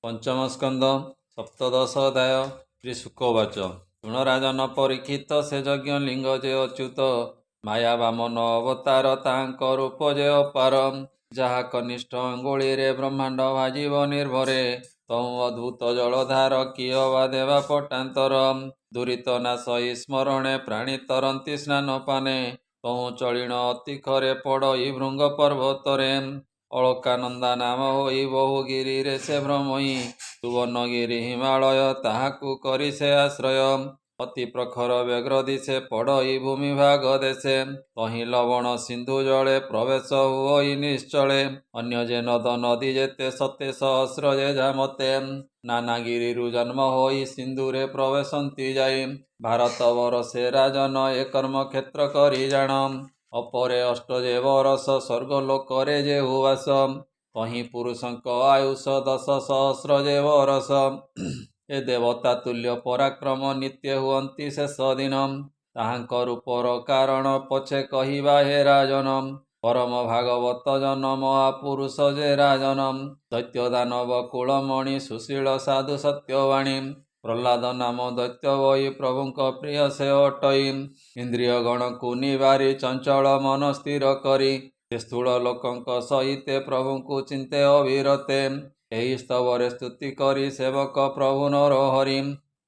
पंचम स्कंद सप्तदश अध्याय। श्री शुकवाच। शुण राजन परीक्षित से यज्ञ लिंग जे अच्युत माया बामन अवतार तांक रूप जे अपार जहा कनिष्ठ अंगुली रे ब्रह्मांड भाजीव निर्भरे तहु अद्भुत जलधार किय वा देवा पटांतर दुरीत नाश स्मरणे प्राणी तरंती स्नान पाने तहु चलिण अति खरे पड़ई भृंग पर्वतरे अलकानंदा नाम होई बहुगिरी रे से भ्रमई सुवर्णगिरी हिमालय ताहाकु करी से आश्रय अति प्रखर व्यग्र दिशे पड़ई भूमि भाग देशे तहि लवण सिंधु जले प्रवेश हुई निश्चले अन्य जे नद नदी जेते सते सहस्र जे जामते नानागिरी जन्म होई सिंधुरे प्रवेशंती जाई भारत वर्षे राजन ए कर्म क्षेत्र करी जान अपरे अष्ट जे वरस स्वर्ग लोकरे जे हुवास कहीं पुरुषंक आयुष 10 सहस्र जे वरस ए देवता तुल्य पराक्रम नित्य हुअंती शेष दिन ताहांक रूपर कारण पछे कहिबा हे राजन परम भागवत जन महापुरुष जे राजन दैत्य दानव कुलमणि सुशील साधु सत्यवाणी प्रहलाद नाम दैत्य वही प्रभुंक प्रिय से अटई इंद्रिय गण को निवारी चंचल मन स्थिर करी स्थूल लोकंक सहिते प्रभु को चिंते अविरते एहि स्तवरे स्तुति करी सेवक प्रभु नर हरि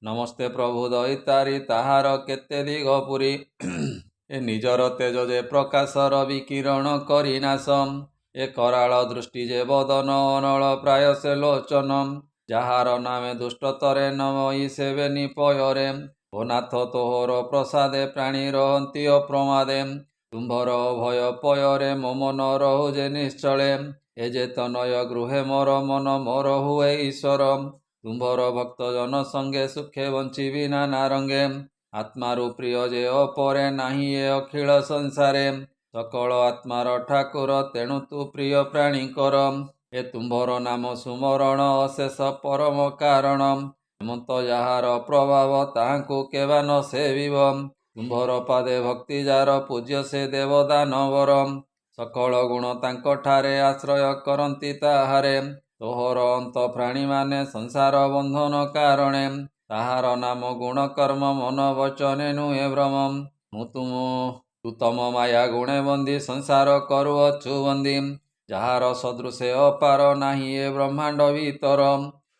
नमस्ते प्रभु दैतारी ताहार केते दिगपुरी ए निजर तेज जे प्रकाशर विकिरण करी नाशम ए कराल दृष्टि जे बदन अनल प्राय से लोचन ଯାହାର ନାମେ ଦୁଷ୍ଟତରେ ନମଇ ସେବେ ନିପୟରେ ଓ ନାଥ ତୋହର ପ୍ରସାଦେ ପ୍ରାଣୀ ରହନ୍ତି ଅପ୍ରମାଦେ ତୁମ୍ଭର ଭୟ ପୟରେ ମୋ ମନ ରହୁ ଯେ ନିଶ୍ଚଳେ ଏ ଯେ ତନୟ ଗୃହେ ମୋର ମନ ମୋର ହୁଏ ଈଶ୍ୱର ତୁମ୍ଭର ଭକ୍ତ ଜନ ସଙ୍ଗେ ସୁଖେ ବଞ୍ଚିବି ନାନା ରଙ୍ଗେ ଆତ୍ମାରୁ ପ୍ରିୟ ଯେ ଅପରେ ନାହିଁ ଏ ଅଖିଳ ସଂସାରେ ସକଳ ଆତ୍ମାର ଠାକୁର ତେଣୁ ତୁ ପ୍ରିୟ ପ୍ରାଣୀଙ୍କର ଏ ତୁମ୍ଭର ନାମ ସୁମରଣ ଅଶେଷ ପରମ କାରଣ ହେମନ୍ତ ଯାହାର ପ୍ରଭାବ ତାହାଙ୍କୁ କେବା ନ ସେବିବ ତୁମ୍ଭର ପାଦେ ଭକ୍ତି ଯାର ପୂଜ୍ୟ ସେ ଦେବ ଦାନବର ସକଳ ଗୁଣ ତାଙ୍କଠାରେ ଆଶ୍ରୟ କରନ୍ତି ତାହାରେ ତୋହର ଅନ୍ତ ପ୍ରାଣୀମାନେ ସଂସାର ବନ୍ଧନ କାରଣେ ତାହାର ନାମ ଗୁଣ କର୍ମ ମନ ବଚନେ ନୁହେଁ ଭ୍ରମ ତୁ ତମ ମାୟା ଗୁଣେ ବନ୍ଦୀ ସଂସାର କରୁଅଛୁ ବନ୍ଦୀ ଯାହାର ସଦୃଶେ ଅପାର ନାହିଁ ଏ ବ୍ରହ୍ମାଣ୍ଡ ଭିତର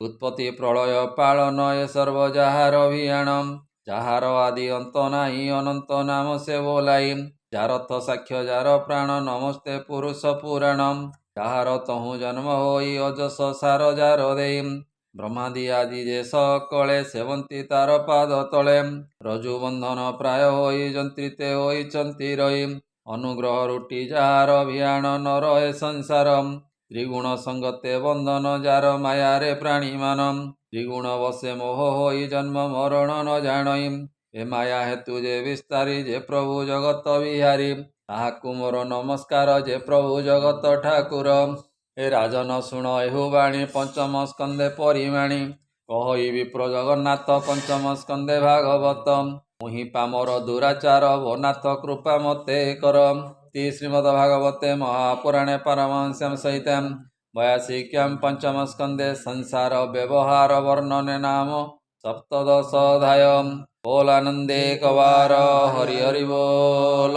ଉତ୍ପତ୍ତି ପ୍ରଳୟ ପାଳନ ଏ ସର୍ବ ଯାହାର ଭିଆଣ ଯାହାର ଆଦି ଅନ୍ତ ନାହିଁ ଅନନ୍ତ ନାମ ସେ ବୋଲାଇ ଯାରଥ ସାକ୍ଷ୍ୟ ଯାର ପ୍ରାଣ ନମସ୍ତେ ପୁରୁଷ ପୁରାଣ ଯାହାର ତହୁଁ ଜନ୍ମ ହୋଇ ଅଜସ ସାର ଯାର ଦେଇ ବ୍ରହ୍ମାଦି ଆଦି ଯେ ସକଳେ ସେବନ୍ତି ତାର ପାଦ ତଳେ ରଜୁ ବନ୍ଧନ ପ୍ରାୟ ହୋଇ ଯନ୍ତ୍ରିତେ ହୋଇଛନ୍ତି ରହି ଅନୁଗ୍ରହ ରୁଟି ଯାହାର ଭିଆଣ ନର ଏ ସଂସାର ତ୍ରିଗୁଣ ସଙ୍ଗତେ ବନ୍ଧନ ଯାର ମାୟାରେ ପ୍ରାଣୀମାନ ତ୍ରିଗୁଣ ବସେ ମୋହ ହୋଇ ଜନ୍ମ ମରଣ ନ ଜାଣଇ ଏ ମାୟା ହେତୁ ଯେ ବିସ୍ତାରୀ ଯେ ପ୍ରଭୁ ଜଗତ ବିହାରୀ ତାହାକୁ ମୋର ନମସ୍କାର ଯେ ପ୍ରଭୁ ଜଗତ ଠାକୁର ଏ ରାଜନ ଶୁଣ ଏହୁ ବାଣୀ ପଞ୍ଚମ ସ୍କନ୍ଧେ ପରିମାଣୀ କହଇ ବିପ୍ର ଜଗନ୍ନାଥ ପଞ୍ଚମ ସ୍କନ୍ଧେ ଭାଗବତ ମୁହିଁ ପାମର ଦୁରାଚାର ଭନାଥ କୃପା ମତେ କର ଶ୍ରୀମଦ ଭାଗବତେ ମହାପୁରାଣେ ପାରମହଂସ୍ୟାଂ ସହିତାଂ 82 पंचम स्कंदे संसार व्यवहार वर्णने नाम सप्तदश अध्याय बोल आनंदे कवार हरि हरि बोल।